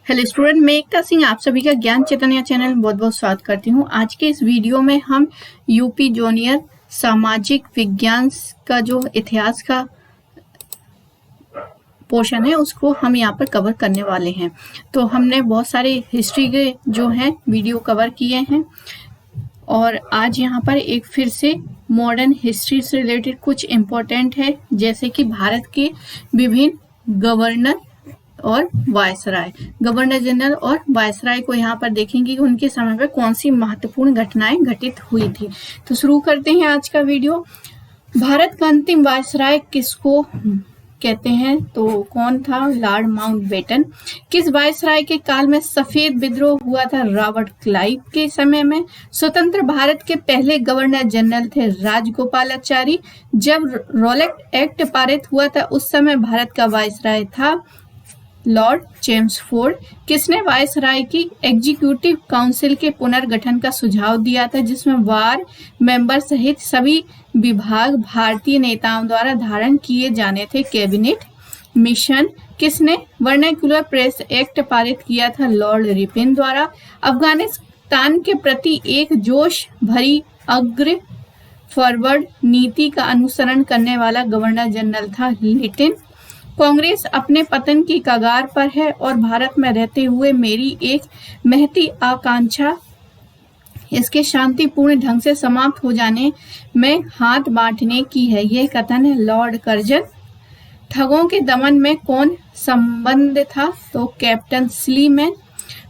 Hello student, मैं एकता सिंह आप सभी का ज्ञान चैतन्य चैनल में बहुत बहुत स्वागत करती हूँ। आज के इस वीडियो में हम यूपी जूनियर सामाजिक विज्ञान का जो इतिहास का पोर्शन है उसको हम यहाँ पर कवर करने वाले हैं। तो हमने बहुत सारे हिस्ट्री के जो हैं वीडियो कवर किए हैं और आज यहाँ पर एक फिर से मॉडर्न हिस्ट्री से रिलेटेड कुछ इम्पोर्टेंट है, जैसे कि भारत के विभिन्न गवर्नर और वायसराय, गवर्नर जनरल और वायसराय को यहाँ पर देखेंगे कि उनके समय पर कौन सी महत्वपूर्ण घटनाएं घटित हुई थी। तो शुरू करते हैं आज का वीडियो। भारत का अंतिम वायसराय किसको कहते हैं? तो कौन था? Lord Mountbatten. किस वायसराय के काल में सफेद विद्रोह हुआ था? रॉबर्ट क्लाइव के समय में। स्वतंत्र भारत के पहले गवर्नर जनरल थे राजगोपालाचारी। जब रॉलेट एक्ट पारित हुआ था उस समय भारत का वायसराय था लॉर्ड चेम्सफोर्ड। किसने वायसराय की एग्जीक्यूटिव काउंसिल के पुनर्गठन का सुझाव दिया था, जिसमें वार मेंबर सहित सभी विभाग भारतीय नेताओं द्वारा धारण किए जाने थे? Cabinet mission. किसने वर्नाक्युलर प्रेस एक्ट पारित किया था? लॉर्ड रिपन द्वारा। अफगानिस्तान के प्रति एक जोश भरी अग्र फॉरवर्ड नीति का अनुसरण करने वाला गवर्नर जनरल था लिटिन। कांग्रेस अपने पतन की कगार पर है और भारत में रहते हुए मेरी एक महती आकांक्षा इसके शांतिपूर्ण ढंग से समाप्त हो जाने में हाथ बांटने की है। यह कथन है लॉर्ड कर्जन। ठगों के दमन में कौन संबंध था? तो कैप्टन स्लीमैन।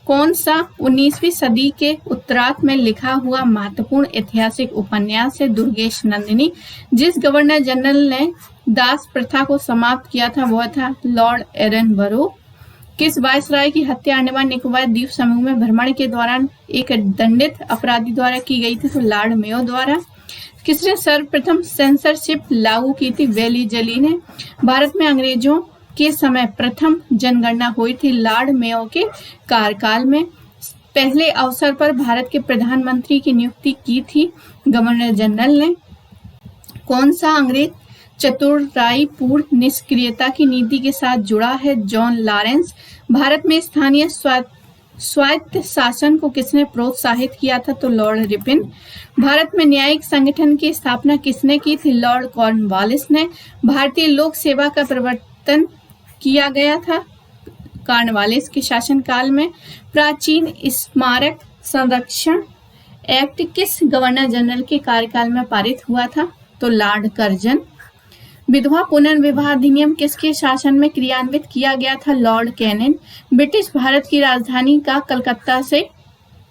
कौन सा 19वीं सदी के उत्तरार्ध में लिखा हुआ महत्वपूर्ण ऐतिहासिक उपन्यास है? दुर्गेश नंदिनी। जिस गवर्नर जनरल ने दास प्रथा को समाप्त किया था वह था लॉर्ड एरनबरो। किस वायसराय की हत्या अंडमान निकोबार द्वीप समूह में भ्रमण के दौरान एक दंडित अपराधी द्वारा की गई थी? तो लॉर्ड मेयो द्वारा। किसने सर्वप्रथम सेंसरशिप लागू की थी? वेली जली ने। भारत में अंग्रेजों के समय प्रथम जनगणना हुई थी लॉर्ड मेयो के कार्यकाल में। पहले अवसर पर भारत के प्रधानमंत्री की नियुक्ति की थी गवर्नर जनरल ने। कौन सा अंग्रेज चतुराईपूर्ण निष्क्रियता की नीति के साथ जुड़ा है? John Lawrence. भारत में स्थानीय स्वायत्त शासन को किसने प्रोत्साहित किया था? तो लॉर्ड रिपन। भारत में न्यायिक संगठन की स्थापना किसने की थी? लॉर्ड कॉर्नवालिस ने। भारतीय लोक सेवा का प्रवर्तन किया गया था कॉर्नवालिस के शासनकाल में। प्राचीन स्मारक संरक्षण एक्ट किस गवर्नर जनरल के कार्यकाल में पारित हुआ था? तो लॉर्ड कर्जन। विधवा पुनर्विवाह अधिनियम किसके शासन में क्रियान्वित किया गया था? Lord Canning. ब्रिटिश भारत की राजधानी का कलकत्ता से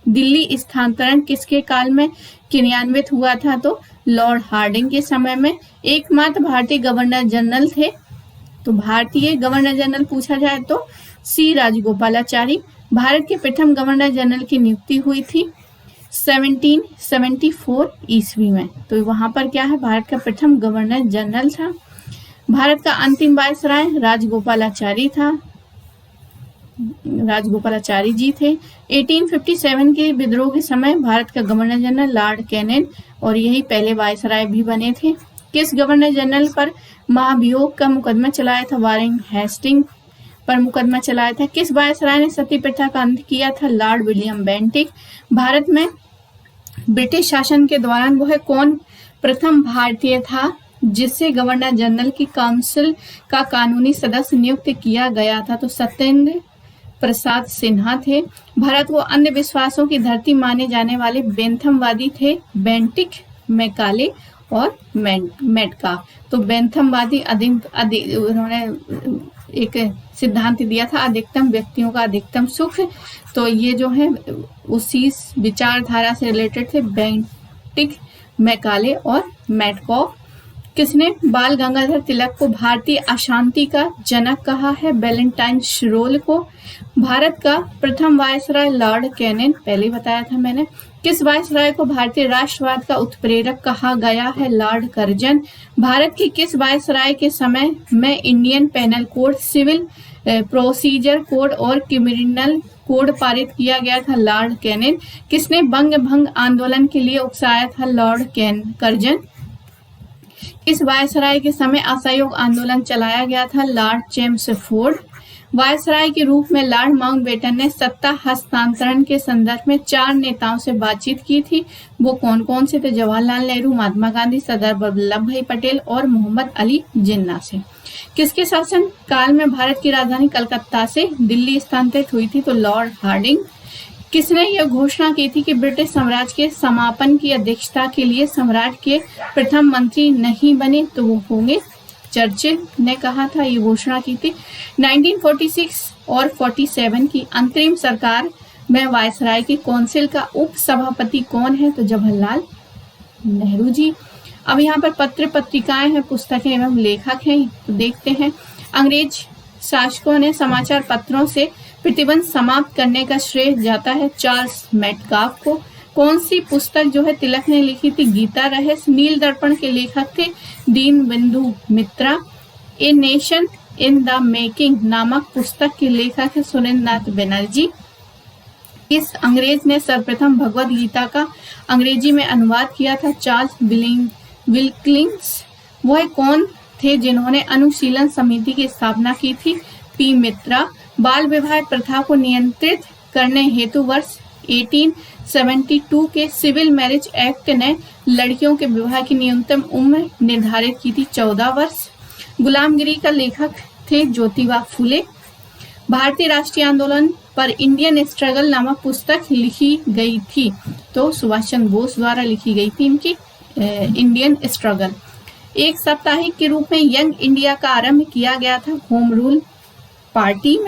दिल्ली स्थानांतरण किसके काल में क्रियान्वित हुआ था? तो लॉर्ड हार्डिंग के समय में। एकमात्र भारतीय गवर्नर जनरल थे, तो भारतीय गवर्नर जनरल पूछा जाए तो सी राजगोपालाचारी। भारत के प्रथम गवर्नर जनरल की नियुक्ति हुई थी 1774 ईस्वी में। तो वहां पर क्या है? भारत का प्रथम गवर्नर जनरल था। भारत का अंतिम वायसराय राजगोपालाचारी था, राजगोपालाचारी जी थे। 1857 के विद्रोह के समय भारत का गवर्नर जनरल लॉर्ड कैनिंग और यही पहले वायसराय भी बने थे। किस गवर्नर जनरल पर महाभियोग का मुकदमा चलाया था? वारेन हेस्टिंग पर मुकदमा चलाया था। किस वायसराय ने सती प्रथा का अंत किया था? Lord William Bentinck. भारत में ब्रिटिश शासन के दौरान वह कौन प्रथम भारतीय था जिससे गवर्नर जनरल की काउंसिल का कानूनी सदस्य नियुक्त किया गया था? तो सत्येंद्र प्रसाद सिन्हा थे। भारत को अन्य विश्वासों की धरती माने जाने वाले बेंथमवादी थे बेंटिक, मैकाले और मेटकाफ। तो बेंथमवादी उन्होंने एक सिद्धांत दिया था अधिकतम व्यक्तियों का अधिकतम सुख। तो ये जो है उसी विचारधारा से रिलेटेड थे बेंटिक, मैकाले और मेटकाफ। किसने बाल गंगाधर तिलक को भारतीय अशांति का जनक कहा है? वैलेंटाइन शिरोल को। भारत का प्रथम वायसराय लॉर्ड कैनिंग, पहले बताया था मैंने। किस वायसराय को भारतीय राष्ट्रवाद का उत्प्रेरक कहा गया है? Lord Curzon. भारत की किस वायसराय के समय में Indian penal code, civil procedure code और क्रिमिनल कोड पारित किया गया था? Lord Canning. किसने बंग भंग आंदोलन के लिए उकसाया था? Lord Curzon. किस वायसराय के समय असहयोग आंदोलन चलाया गया था? Lord Chelmsford. वायसराय के रूप में लॉर्ड माउंटबेटन ने सत्ता हस्तांतरण के संदर्भ में 4 नेताओं से बातचीत की थी। वो कौन कौन से थे? जवाहरलाल नेहरू, महात्मा गांधी, सरदार वल्लभ भाई पटेल और मोहम्मद अली जिन्ना से। किसके शासन काल में भारत की राजधानी कलकत्ता से दिल्ली स्थानांतरित हुई थी? तो लॉर्ड हार्डिंग। किसने यह घोषणा की थी कि ब्रिटिश साम्राज्य के समापन की अध्यक्षता के लिए सम्राट के प्रथम मंत्री नहीं बने? तो वो होंगे चर्चिल ने कहा था, ये घोषणा की थी। 1946 और 47 की अंतरिम सरकार में वायसराय की काउंसिल का उप सभापति कौन है? तो जवाहरलाल नेहरू जी। अब यहाँ पर पत्र पत्रिकाएं हैं, पुस्तकें एवं लेखक हैं, तो देखते हैं। अंग्रेज शासकों ने समाचार पत्रों से प्रतिबंध समाप्त करने का श्रेय जाता है चार्ल्स मेटकाफ को। कौन सी पुस्तक जो है तिलक ने लिखी थी? गीता रहस्य। नील दर्पण के लेखक थे Dinbandhu Mitra. A nation in the making नामक पुस्तक के लेखक है सुरेंद्रनाथ बनर्जी। इस अंग्रेज ने सर्वप्रथम भगवद गीता का अंग्रेजी में अनुवाद किया था? Charles Wilkins. वह कौन थे जिन्होंने अनुशीलन समिति की स्थापना की थी? पी मित्रा। बाल विवाह प्रथा को नियंत्रित करने हेतु वर्ष 1872 के सिविल मैरिज एक्ट ने लड़कियों के विवाह की न्यूनतम उम्र निर्धारित की थी 14 वर्ष। गुलामगिरी का लेखक थे ज्योतिबा फुले। भारतीय राष्ट्रीय आंदोलन पर इंडियन स्ट्रगल नामक पुस्तक लिखी गई थी? तो सुभाष चंद्र बोस द्वारा लिखी गई थी इनकी इंडियन स्ट्रगल। एक साप्ताहिक के रूप में यंग इंडिया का आरंभ किया गया था होम रूल पार्टी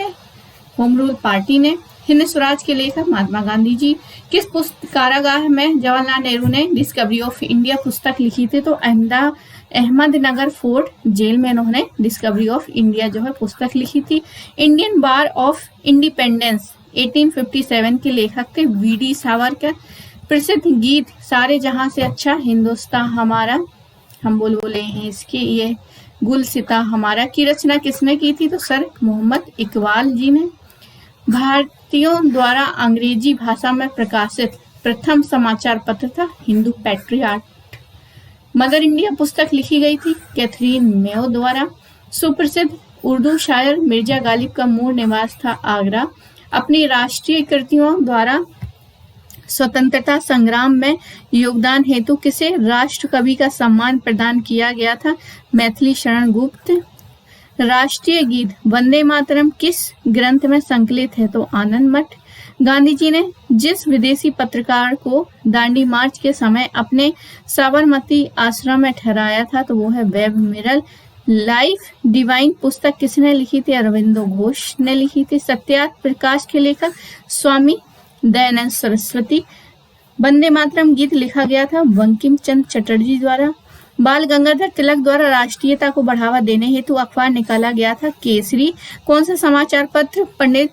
ने। हिंद स्वराज के लेखक महात्मा गांधी जी। किस कारागार में जवाहरलाल नेहरू ने डिस्कवरी ऑफ इंडिया पुस्तक लिखी थी? तो अहमदनगर फोर्ट जेल में इन्होंने डिस्कवरी ऑफ इंडिया जो है पुस्तक लिखी थी। इंडियन बार ऑफ इंडिपेंडेंस 1857 के लेखक थे वीडी सावरकर। प्रसिद्ध गीत सारे जहां से अच्छा हिंदुस्तान हमारा, हम बोले हैं इसके, ये गुलसिता हमारा की रचना किसने की थी? तो सर मोहम्मद इकबाल जी ने। भारतीयों द्वारा अंग्रेजी भाषा में प्रकाशित प्रथम समाचार पत्र था हिंदू पैट्रियट। मदर इंडिया पुस्तक लिखी गई थी कैथरीन मेयो द्वारा। सुप्रसिद्ध उर्दू शायर मिर्जा गालिब का मूल निवास था आगरा। अपनी राष्ट्रीय कृतियों द्वारा स्वतंत्रता संग्राम में योगदान हेतु किसे राष्ट्र कवि का सम्मान प्रदान किया गया था? मैथिली शरण गुप्त। राष्ट्रीय गीत वंदे मातरम किस ग्रंथ में संकलित है? तो आनंद मठ। गांधी जी ने जिस विदेशी पत्रकार को दांडी मार्च के समय अपने साबरमती आश्रम में ठहराया था? तो वो है वेब मिरल। लाइफ डिवाइन पुस्तक किसने लिखी थी? अरविंदो घोष ने लिखी थी। सत्यार्थ प्रकाश के लेखक स्वामी दयानंद सरस्वती। वंदे मातरम गीत लिखा गया था बंकिम चंद्र चटर्जी द्वारा। बाल गंगाधर तिलक द्वारा राष्ट्रीयता को बढ़ावा देने हेतु अखबार निकाला गया था केसरी। कौन सा समाचार पत्र पंडित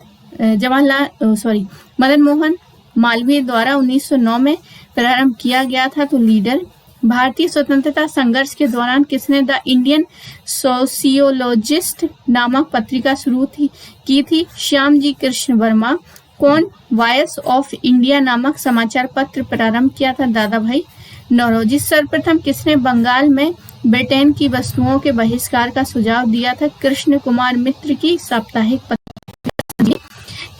मदन मोहन मालवीय द्वारा 1909 में प्रारंभ किया गया था? तो लीडर। भारतीय स्वतंत्रता संघर्ष के दौरान किसने द इंडियन सोशियोलॉजिस्ट नामक पत्रिका शुरू की थी? श्यामजी कृष्ण वर्मा। कौन वॉइस ऑफ इंडिया नामक समाचार पत्र प्रारंभ किया था? दादा भाई नौरोजी। सर्वप्रथम किसने बंगाल में ब्रिटेन की वस्तुओं के बहिष्कार का सुझाव दिया था? कृष्ण कुमार मित्र की साप्ताहिक पत्रिका।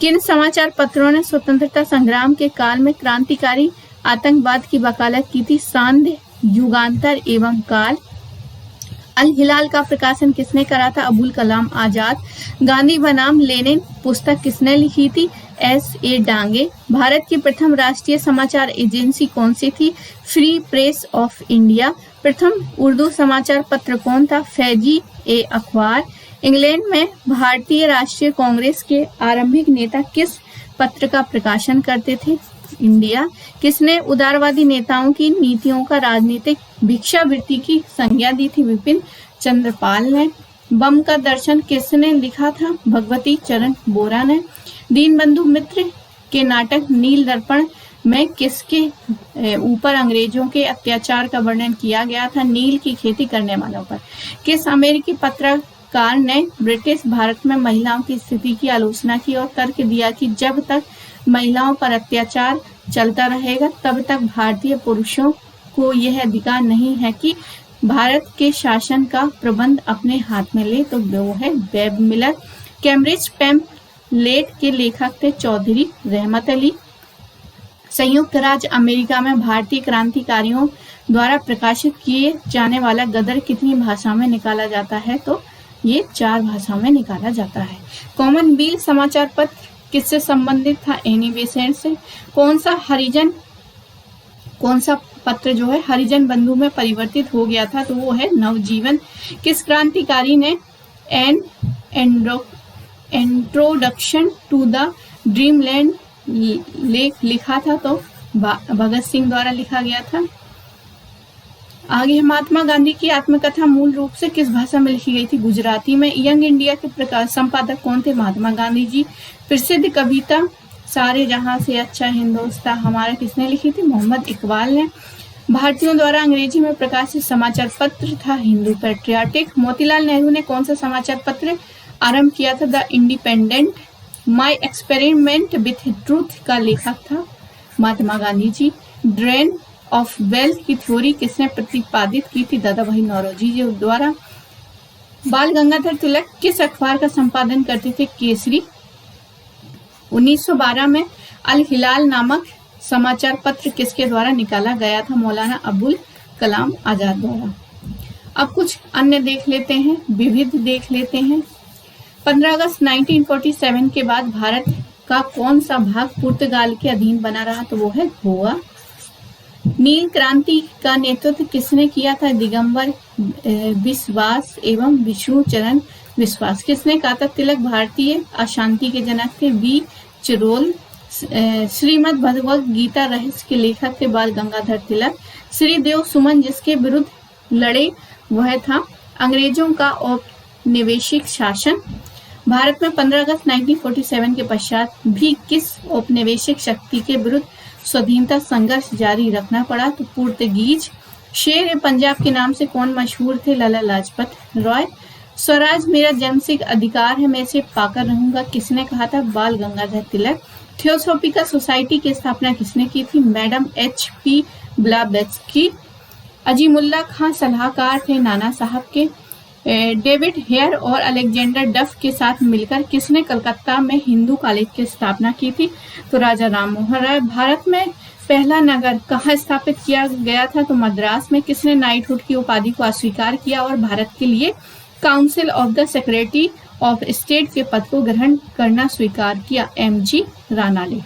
किन समाचार पत्रों ने स्वतंत्रता संग्राम के काल में क्रांतिकारी आतंकवाद की वकालत की थी? सांध्य, युगांतर एवं काल। अल हिलाल का प्रकाशन किसने करा था? अबुल कलाम आजाद। गांधी बनाम लेनिन पुस्तक किसने लिखी थी? S.A. डांगे। भारत की प्रथम राष्ट्रीय समाचार एजेंसी कौन सी थी? Free press of India. प्रथम उर्दू समाचार पत्र कौन था? फैजी ए अखबार। इंग्लैंड में भारतीय राष्ट्रीय कांग्रेस के आरंभिक नेता किस पत्र का प्रकाशन करते थे? इंडिया। किसने उदारवादी नेताओं की नीतियों का राजनीतिक भिक्षावृत्ति की संज्ञा दी थी? विपिन चंद्रपाल ने। बम का दर्शन किसने लिखा था? भगवती चरण बोरा ने। दीनबंधु मित्र के नाटक नील दर्पण में किसके ऊपर अंग्रेजों के अत्याचार का वर्णन किया गया था? नील की खेती करने वालों पर। किस अमेरिकी पत्रकार ने ब्रिटिश भारत में महिलाओं की स्थिति की आलोचना की और तर्क दिया कि जब तक महिलाओं पर अत्याचार चलता रहेगा तब तक भारतीय पुरुषों को यह अधिकार नहीं है कि भारत के शासन का प्रबंध अपने हाथ में ले? तो वो है वेब मिलर। कैम्ब्रिज पैम्फलेट के लेखक थे चौधरी रहमत अली। संयुक्त राज्य अमेरिका में भारतीय क्रांतिकारियों द्वारा प्रकाशित किए जाने वाला गदर कितनी भाषा में निकाला जाता है? तो ये 4 भाषाओं में निकाला जाता है। कॉमनवेल्थ समाचार पत्र किससे संबंधित था? एनी बेसेंट से। कौन सा पत्र जो है हरिजन बंधु में परिवर्तित हो गया था? तो वो है नवजीवन। किस क्रांतिकारी ने an introduction to the dreamland लेख लिखा था? तो भगत सिंह द्वारा लिखा गया था। आगे महात्मा गांधी की आत्मकथा मूल रूप से किस भाषा में लिखी गई थी? गुजराती में। यंग इंडिया के प्रकाश संपादक कौन थे? महात्मा गांधी जी। प्रसिद्ध कविता सारे जहां से अच्छा हिंदुस्तान हमारा किसने लिखी थी? मोहम्मद इकबाल ने। भारतीयों द्वारा अंग्रेजी में प्रकाशित समाचार पत्र था हिंदू पैट्रियाटिक। मोतीलाल नेहरू ने कौन सा समाचार पत्र आरंभ किया था? The independent. My experiment with truth का लेखक था Mahatma Gandhi ji. Drain of wealth की थ्योरी किसने प्रतिपादित की थी? दादा भाई नौरोजी जी द्वारा। बाल गंगाधर तिलक किस अखबार का संपादन करते थे? केसरी। 1912 में अल हिलाल नामक समाचार पत्र किसके द्वारा निकाला गया था? मौलाना अबुल कलाम आजाद द्वारा। अब कुछ अन्य देख लेते हैं, विविध देख लेते हैं। 15 अगस्त 1947 के बाद भारत का कौन सा भाग पुर्तगाल के अधीन बना रहा? तो वो है गोवा। नील क्रांति का नेतृत्व किसने किया था? दिगंबर विश्वास एवं विष्णु चरण विश्वास। किसने कहा था तिलक भारतीय अशांति के जनक थे? V Chirol. श्रीमद् भगवत गीता रहस्य के लेखक थे बाल गंगाधर तिलक। श्रीदेव सुमन जिसके विरुद्ध लड़े वह था अंग्रेजों का औपनिवेशिक शासन। भारत में 15 अगस्त 1947 के पश्चात भी किस औपनिवेशिक शक्ति के विरुद्ध स्वाधीनता संघर्ष जारी रखना पड़ा? तो पुर्तगीज। शेर ए पंजाब के नाम से कौन मशहूर थे? लाला लाजपत राय। स्वराज मेरा जन्मसिद्ध अधिकार है, मैं इसे पाकर रहूंगा किसने कहा था? बाल गंगाधर तिलक। थियोसॉफिकल सोसाइटी की स्थापना किसने की थी? Madam H.P. ब्लावेत्स्की। अजीमुल्ला खां सलाहकार थे नाना साहब के। डेविड हेयर और अलेक्जेंडर डफ के साथ मिलकर किसने कलकत्ता में हिंदू कॉलेज की स्थापना की थी? तो राजा राम मोहन राय। भारत में पहला नगर कहाँ स्थापित किया गया था? तो मद्रास में। किसने नाइटहुड की उपाधि को अस्वीकार किया और भारत के लिए council of the secretary of state के पद को ग्रहण करना स्वीकार किया? M.G. राणा ने।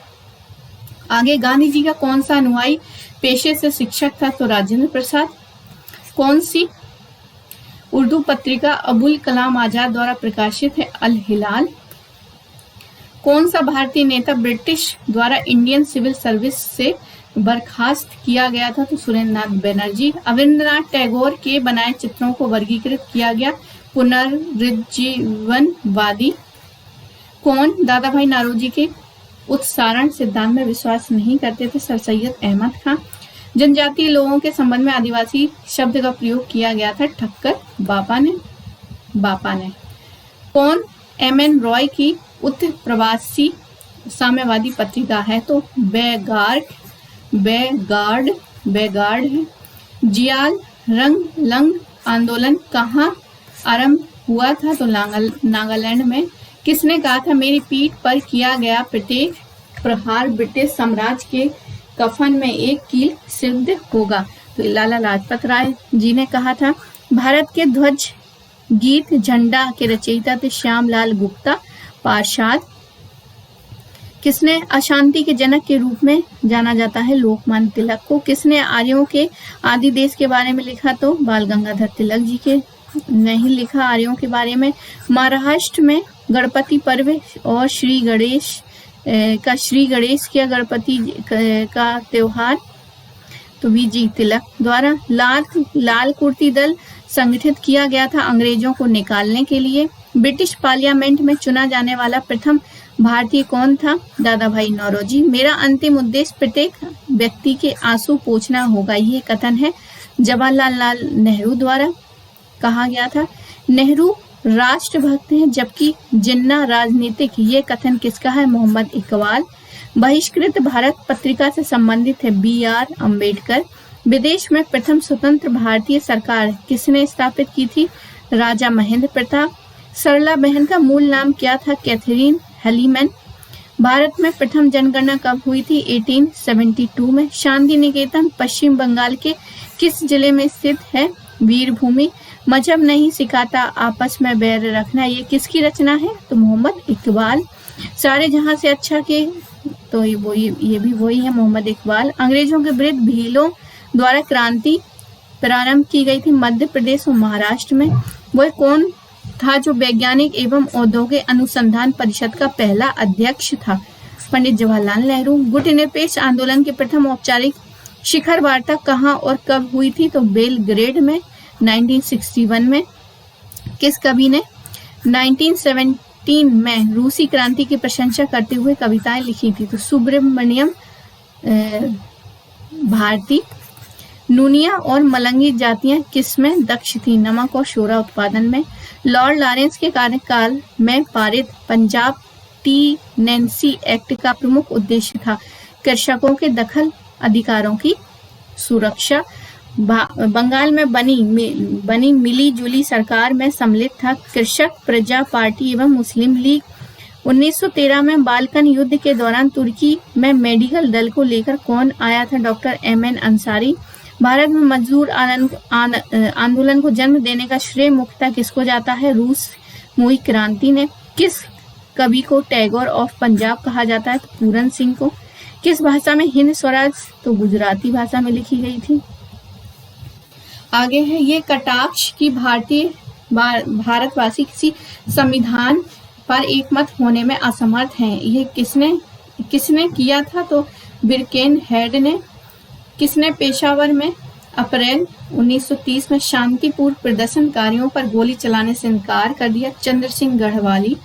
आगे गांधी जी का कौन सा अनुयायी पेशे से शिक्षक था? तो राजेंद्र प्रसाद। कौन सी उर्दू पत्रिका अबुल कलाम आजाद द्वारा प्रकाशित है? अल हिलाल। कौन सा भारतीय नेता ब्रिटिश द्वारा इंडियन सिविल सर्विस से बर्खास्त किया गया था? तो सुरेंद्रनाथ बनर्जी। रविंद्रनाथ टैगोर के बनाए चित्रों को वर्गीकृत किया गया पुनर्जीवनवादी। कौन दादा भाई नौरोजी के उत्सारण सिद्धांत में विश्वास नहीं करते थे? सर सैयद अहमद खान। जनजातीय लोगों के संबंध में आदिवासी शब्द का प्रयोग किया गया था? ठक्कर बापा ने। कौन M.N. रॉय की उत्तर प्रवासी साम्यवादी पत्रिका है? तो बेगार्ड है। जियाल रंग आंदोलन कहाँ आरंभ हुआ था? तो नागालैंड में। किसने कहा था मेरी पीठ पर किया गया प्रत्येक प्रहार ब्रिटिश साम्राज्य के कफन में एक कील सिद्ध होगा? तो लाला लाजपत राय जी ने कहा था। भारत के ध्वज गीत झंडा के रचयिता थे श्यामलाल गुप्ता पार्षद। किसने अशांति के जनक के रूप में जाना जाता है? लोकमान्य तिलक को। किसने आर्यों के आदि देश के बारे में लिखा? तो बाल गंगाधर तिलक जी के नहीं लिखा आर्यों के बारे में। महाराष्ट्र में गणपति पर्व और श्री गणेश किया गणपति का त्योहार? तो वी.जी. तिलक द्वारा। लाल कुर्ती दल संगठित किया गया था अंग्रेजों को निकालने के लिए। ब्रिटिश पार्लियामेंट में चुना जाने वाला प्रथम भारतीय कौन था? दादा भाई नौरोजी। मेरा अंतिम उद्देश्य प्रत्येक व्यक्ति के आंसू पोंछना होगा, ये कथन है जवाहरलाल नेहरू द्वारा कहा गया था। नेहरू राष्ट्रभक्त हैं जबकि जिन्ना राजनीतिक, ये कथन किसका है? मोहम्मद इकबाल। बहिष्कृत भारत पत्रिका से संबंधित है B.R. अम्बेडकर। विदेश में प्रथम स्वतंत्र भारतीय सरकार किसने स्थापित की थी? राजा महेंद्र प्रताप। सरला बहन का मूल नाम क्या था? कैथरीन हेलीमैन। भारत में प्रथम जनगणना कब हुई थी? 1872 में। शांति निकेतन पश्चिम बंगाल के किस जिले में स्थित है? वीरभूमि। मजहब नहीं सिखाता आपस में बैर रखना, ये किसकी रचना है? तो मोहम्मद इकबाल। सारे जहां से अच्छा के, तो ये भी वही है, मोहम्मद इकबाल। अंग्रेजों के विरुद्ध भीलों द्वारा क्रांति प्रारंभ की गई थी मध्य प्रदेश और महाराष्ट्र में। वह कौन था जो वैज्ञानिक एवं औद्योगिक अनुसंधान परिषद का पहला अध्यक्ष था? पंडित जवाहरलाल नेहरू। गुटनिरपेक्ष आंदोलन की प्रथम औपचारिक शिखर वार्ता कहाँ और कब हुई थी? तो बेलग्रेड में 1961 में। किस कवि ने 1917 में रूसी क्रांति की प्रशंसा करते हुए कविताएं लिखी थी? तो सुब्रमण्यम भारती। नूनिया और मलंगी जातियां किसमें दक्ष थी? नमक और शोरा उत्पादन में। लॉर्ड लॉरेंस के कार्यकाल में पारित पंजाब टी नैन्सी एक्ट का प्रमुख उद्देश्य था कृषकों के दखल अधिकारों की सुरक्षा। बंगाल में बनी मिली जुली सरकार में सम्मिलित था कृषक प्रजा पार्टी एवं मुस्लिम लीग। 1913 में बाल्कन युद्ध के दौरान तुर्की में मेडिकल दल को लेकर कौन आया था? Doctor M.N. अंसारी। भारत में मजदूर आंदोलन को जन्म देने का श्रेय मुख्यतः किसको जाता है? रूस मुई क्रांति ने। किस कवि को टैगोर ऑफ पंजाब कहा जाता है? तो पूरन सिंह को। किस भाषा में हिंद स्वराज? तो गुजराती भाषा में लिखी गई थी। आगे है ये कटाक्ष की भारतवासी किसी संविधान पर एकमत होने में असमर्थ हैं, ये किसने किया था? तो बिरकेन हेड ने। किसने पेशावर में अप्रैल 1930 में शांतिपूर्ण प्रदर्शनकारियों पर गोली चलाने से इनकार कर दिया? चंद्र सिंह गढ़वाली।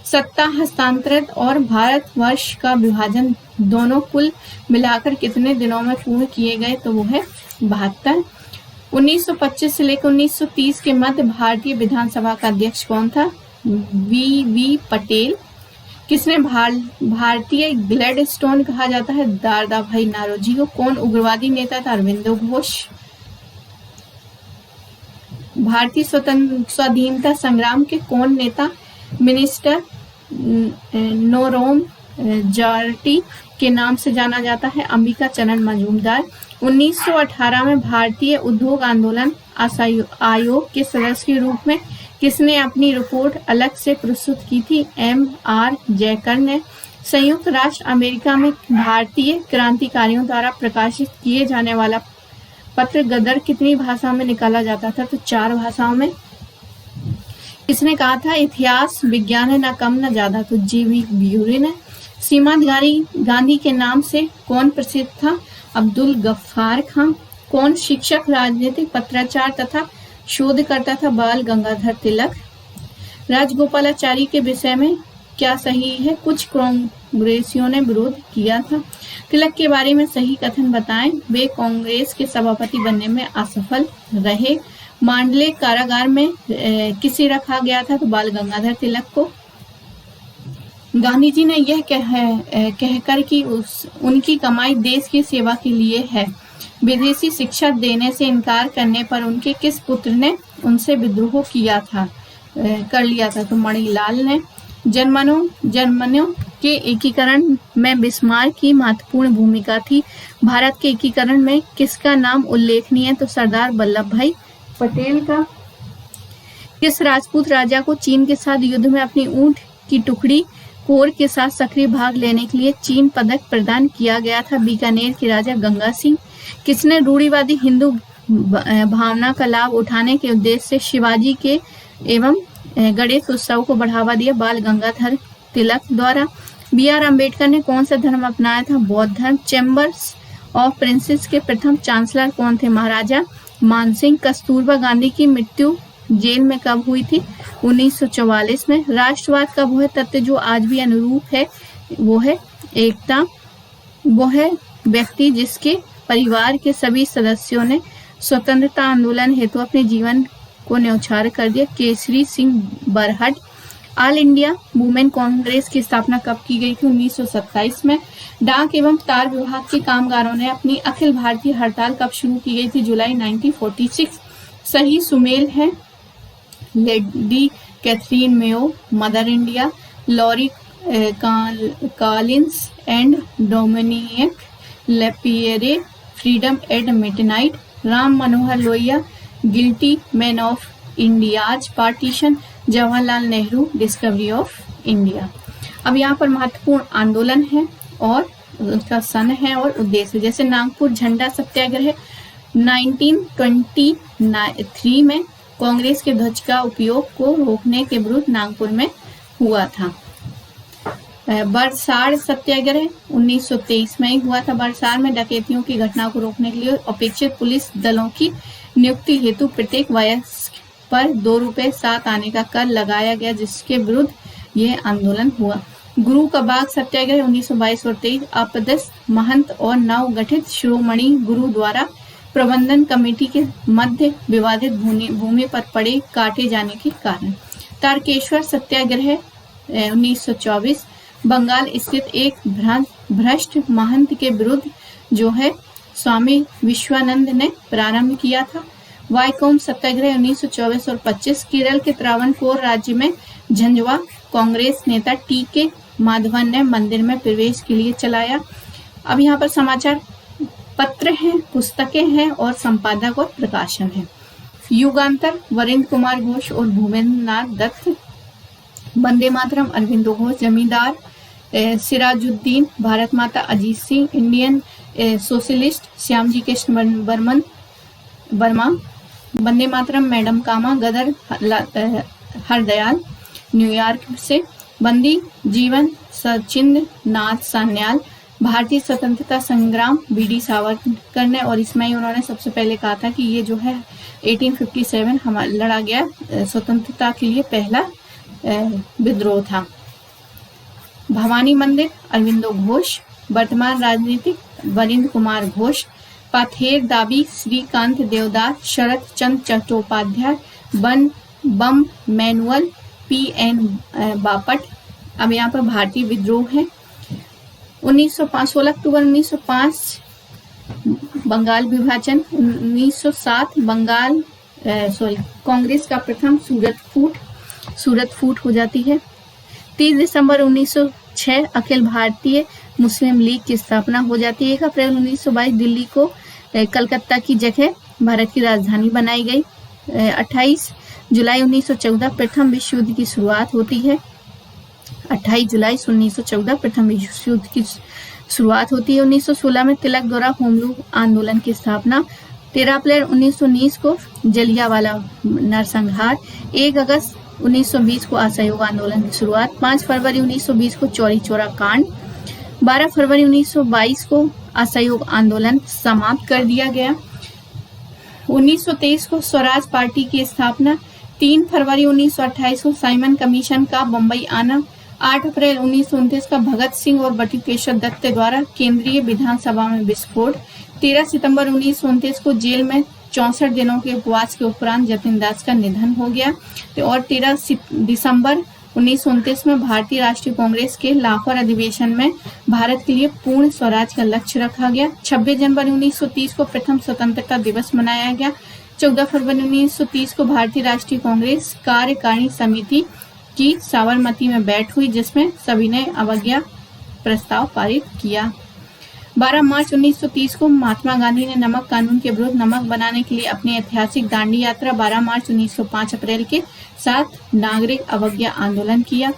सत्ता हस्तांतरण और भारतवर्ष का विभाजन दोनों कुल मिलाकर कितने दिनों में पूर्ण किए गए? तो वो है 72। 1925 से लेकर 1930 के मध्य भारतीय विधानसभा का अध्यक्ष कौन था? V.V. पटेल। किसने भारतीय ग्लैडस्टोन कहा जाता है? दादा भाई नारोजी को। कौन उग्रवादी नेता था? अरविंदो घोष। भारतीय स्वाधीनता संग्राम के कौन नेता मिनिस्टर नोरोम जार्टी के नाम से जाना जाता है? अंबिका चरण मजूमदार। 1918 में भारतीय उद्योग आंदोलन आयोग के सदस्य के रूप में किसने अपनी रिपोर्ट अलग से प्रस्तुत की थी? M.R. जयकर ने। संयुक्त राष्ट्र अमेरिका में भारतीय क्रांतिकारियों द्वारा प्रकाशित किए जाने वाला पत्र गदर कितनी भाषाओं में निकाला जाता था? तो 4 भाषाओं में। किसने कहा था इतिहास विज्ञान है न कम न ज्यादा? तो G.V. ब्यूरी ने। सीमा गांधी के नाम से कौन प्रसिद्ध था? अब्दुल गफ्फार खां। कौन शिक्षक राजनीतिक पत्राचार तथा शोध करता था? बाल गंगाधर तिलक। राजगोपालाचारी के विषय में क्या सही है? कुछ कांग्रेसियों ने विरोध किया था। तिलक के बारे में सही कथन बताएं। वे कांग्रेस के सभापति बनने में असफल रहे। मांडले कारागार में किसे रखा गया था? तो बाल गंगाधर तिलक को। गांधी जी ने यह कहकर कि उनकी कमाई देश की सेवा के लिए है, विदेशी शिक्षा देने से इनकार करने पर उनके किस पुत्र ने उनसे विद्रोह कर लिया था? तो मणिलाल ने। जर्मनों के एकीकरण में बिस्मार्क की महत्वपूर्ण भूमिका थी। भारत के एकीकरण में किसका नाम उल्लेखनीय है? तो सरदार वल्लभ भाई पटेल का। किस राजपूत राजा को चीन के साथ युद्ध में अपनी ऊंट की टुकड़ी कोर के साथ सक्रिय भाग लेने के लिए चीन पदक प्रदान किया गया था? बीकानेर के राजा गंगा सिंह। किसने रूढ़िवादी हिंदू भावना का लाभ उठाने के उद्देश्य से शिवाजी के एवं गणेश उत्सव को बढ़ावा दिया? बाल गंगाधर तिलक द्वारा। B.R. अम्बेडकर ने कौन सा धर्म अपनाया था? बौद्ध धर्म। चैम्बर्स ऑफ प्रिंसेस के प्रथम चांसलर कौन थे? महाराजा मानसिंह। कस्तूरबा गांधी की मृत्यु जेल में कब हुई थी? 1944 में। राष्ट्रवाद का वह तत्व जो आज भी अनुरूप है वो है एकता। वो है व्यक्ति जिसके परिवार के सभी सदस्यों ने स्वतंत्रता आंदोलन हेतु अपने जीवन को न्यौछावर कर दिया। Kesari Singh Barhat. All India women Congress की स्थापना कब की गई थी? 1927 में। डाक एवं तार विभाग के कामगारों ने अपनी अखिल भारतीय हड़ताल कब शुरू की गई थी? जुलाई 1946। सही सुमेल है lady Katherine Mayo, mother India, Larry Collins and Dominique Lapierre, freedom at midnight, Ram Manohar Lohia, guilty man of India's partition, Jawaharlal Nehru, discovery of India. अब यहाँ पर महत्वपूर्ण आंदोलन है और उसका सन है और उद्देश्य, जैसे नागपुर झंडा सत्याग्रह 1923 में कांग्रेस के ध्वज का उपयोग को रोकने के विरुद्ध नागपुर में हुआ था। बरसार सत्याग्रह 1923 में ही हुआ था। बरसार में डकैतियों की घटना को रोकने के लिए अपेक्षित पुलिस दलों की नियुक्ति हेतु प्रत्येक वयस्क पर 2 रुपए 7 आने का कर लगाया गया, जिसके विरुद्ध यह आंदोलन हुआ। गुरु का बाग सत्याग्रह 1922 और 23 अपदस्थ महंत और नव गठित शिरोमणि गुरु द्वारा प्रबंधन कमेटी के मध्य विवादित भूमि पर पड़े काटे जाने के कारण। तारकेश्वर सत्याग्रह 1924 बंगाल स्थित एक भ्रष्ट महंत के विरुद्ध जो है स्वामी विश्वानंद ने प्रारंभ किया था। वाईकोम सत्याग्रह 1924 और 25 केरल के त्रावणकोर राज्य में झंझवा कांग्रेस नेता टी.के. माधवन ने मंदिर में प्रवेश के लिए चलाया। अब यहाँ पर समाचार पत्र हैं, पुस्तकें हैं और संपादक और प्रकाशन है। युगांतर वरिंद्र कुमार घोष और भूपेंद्र नाथ दत्त, वंदे मातरम अरविंदो घोष, जमींदार सिराजुद्दीन, भारत माता Ajit Singh, Indian socialist Shyamji Krishna Verma, Vande Mataram madam कामा, गदर हरदयाल, न्यूयॉर्क से, बंदी जीवन सचिंद्र नाथ सान्याल, भारतीय स्वतंत्रता संग्राम बी.डी. सावरकर ने, और इसमें ही उन्होंने सबसे पहले कहा था कि ये जो है 1857 हमारा लड़ा गया स्वतंत्रता के लिए पहला विद्रोह था। भवानी मंदिर अरविंदो घोष, वर्तमान राजनीतिक वरिंद्र कुमार घोष, पाथेर दाबी श्रीकांत देवदास, शरद चंद्र चट्टोपाध्याय, बम मैनुअल P.N. बापट। अब यहाँ पर भारतीय विद्रोह है। 16 अक्टूबर 1905 बंगाल विभाजन, 1907 कांग्रेस का प्रथम सूरत फूट हो जाती है। 30 दिसंबर 1906 अखिल भारतीय मुस्लिम लीग की स्थापना हो जाती है। 1 अप्रैल 1922 दिल्ली को कलकत्ता की जगह भारत की राजधानी बनाई गई। 28 जुलाई 1914 प्रथम विश्व युद्ध की शुरुआत होती है। 28 जुलाई 1914 प्रथम विश्व युद्ध की शुरुआत होती है। 1916 में तिलक द्वारा होम रूल आंदोलन की स्थापना। 13 अप्रैल 1919 को जलियांवाला नरसंहार। 1 अगस्त 1920 को असहयोग आंदोलन की शुरुआत। 5 फरवरी 1920 को चौरी चौरा कांड। 12 फरवरी 1922 को असहयोग आंदोलन समाप्त कर दिया गया। 1923 को स्वराज पार्टी की स्थापना। 3 फरवरी 1928 को साइमन कमीशन का बंबई आना। 8 अप्रैल 1929 का भगत सिंह और बटुकेश्वर दत्त द्वारा केंद्रीय विधानसभा में विस्फोट। 13 सितंबर 1929 को जेल में 64 दिनों के उपवास के उपरांत जतिन दास का निधन हो गया। और 13 दिसंबर 1929 में भारतीय राष्ट्रीय कांग्रेस के लाहौर अधिवेशन में भारत के लिए पूर्ण स्वराज का लक्ष्य रखा गया। 26 जनवरी 1930 को प्रथम स्वतंत्रता दिवस मनाया गया। 14 फरवरी 1930 को भारतीय राष्ट्रीय कांग्रेस कार्यकारिणी समिति की साबरमती में बैठक हुई, जिसमें सभी ने अवज्ञा प्रस्ताव पारित किया। 12 मार्च 1930 को महात्मा गांधी ने नमक कानून के विरुद्ध नमक बनाने के लिए अपनी ऐतिहासिक दांडी यात्रा 12 मार्च 1905 अप्रैल के साथ नागरिक अवज्ञा आंदोलन किया।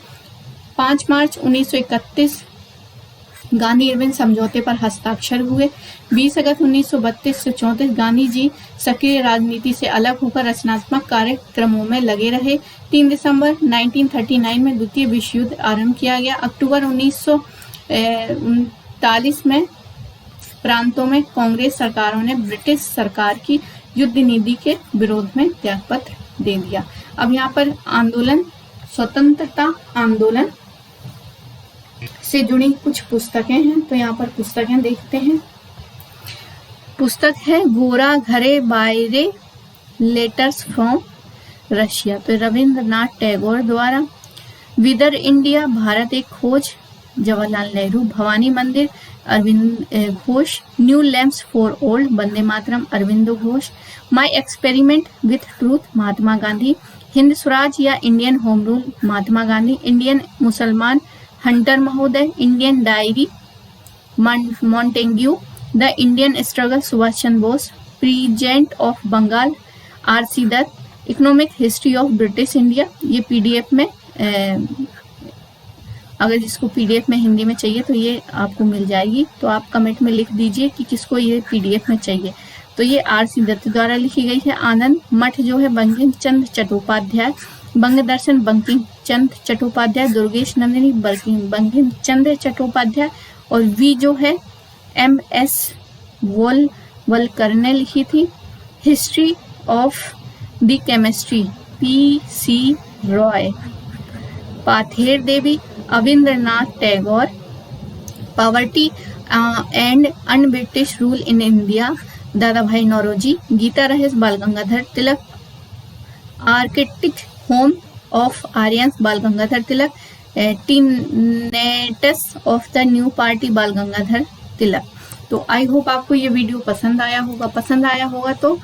5 मार्च 1931 गांधी इरविन समझौते पर हस्ताक्षर हुए। 20 अगस्त 1932 से 34 गांधी जी सक्रिय राजनीति से अलग होकर रचनात्मक कार्यक्रमों में लगे रहे। 3 दिसंबर 1939 में द्वितीय विश्व युद्ध आरंभ किया गया। अक्टूबर 1939 में प्रांतों में कांग्रेस सरकारों ने ब्रिटिश सरकार की युद्ध नीति के विरोध में त्यागपत्र दे दिया। अब यहाँ पर आंदोलन, स्वतंत्रता आंदोलन से जुड़ी कुछ पुस्तकें हैं, तो यहाँ पर पुस्तकें देखते हैं। पुस्तक है गोरा घरे बायरे लेटर्स फ्रॉम रशिया, तो रविंद्रनाथ टैगोर द्वारा। विदर इंडिया भारत एक खोज Jawaharlal Nehru. Bhavani Mandir Arvind Ghosh. New lamps for old Vande Mataram Aurobindo Ghosh. My experiment with truth Mahatma Gandhi. Hind Swaraj या Indian home rule Mahatma Gandhi, Indian Musalman Hunter महोदय, Indian diary Montagu, the Indian struggle Subhash Chandra Bose, present of Bengal R C. Dutt, economic history of British India. ये PDF में अगर जिसको पीडीएफ में हिंदी में चाहिए तो ये आपको मिल जाएगी, तो आप कमेंट में लिख दीजिए कि किसको ये पीडीएफ में चाहिए। तो ये आर.सी. दत्त द्वारा लिखी गई है। आनंद मठ जो है बंकिम चंद्र चट्टोपाध्याय, बंग दर्शन बंकिम चंद्र चट्टोपाध्याय, दुर्गेश नंदिनी बंकिम चंद्र चट्टोपाध्याय, और वी जो है M.S. वोलकर ने लिखी थी। History of the chemistry P.C. Roy, Pather Devi, Rabindranath Tagore, poverty and un British rule in India Dada Bhai Naoroji, Gita Rahasya Bal Gangadhar Tilak, arctic home of Aryans Bal Gangadhar Tilak, tenets of the new party Bal Gangadhar तिलक। तो आई होप आपको ये वीडियो पसंद आया होगा तो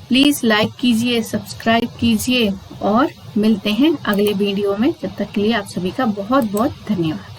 प्लीज लाइक कीजिए, सब्सक्राइब कीजिए और मिलते हैं अगले वीडियो में। जब तक के लिए आप सभी का बहुत बहुत धन्यवाद।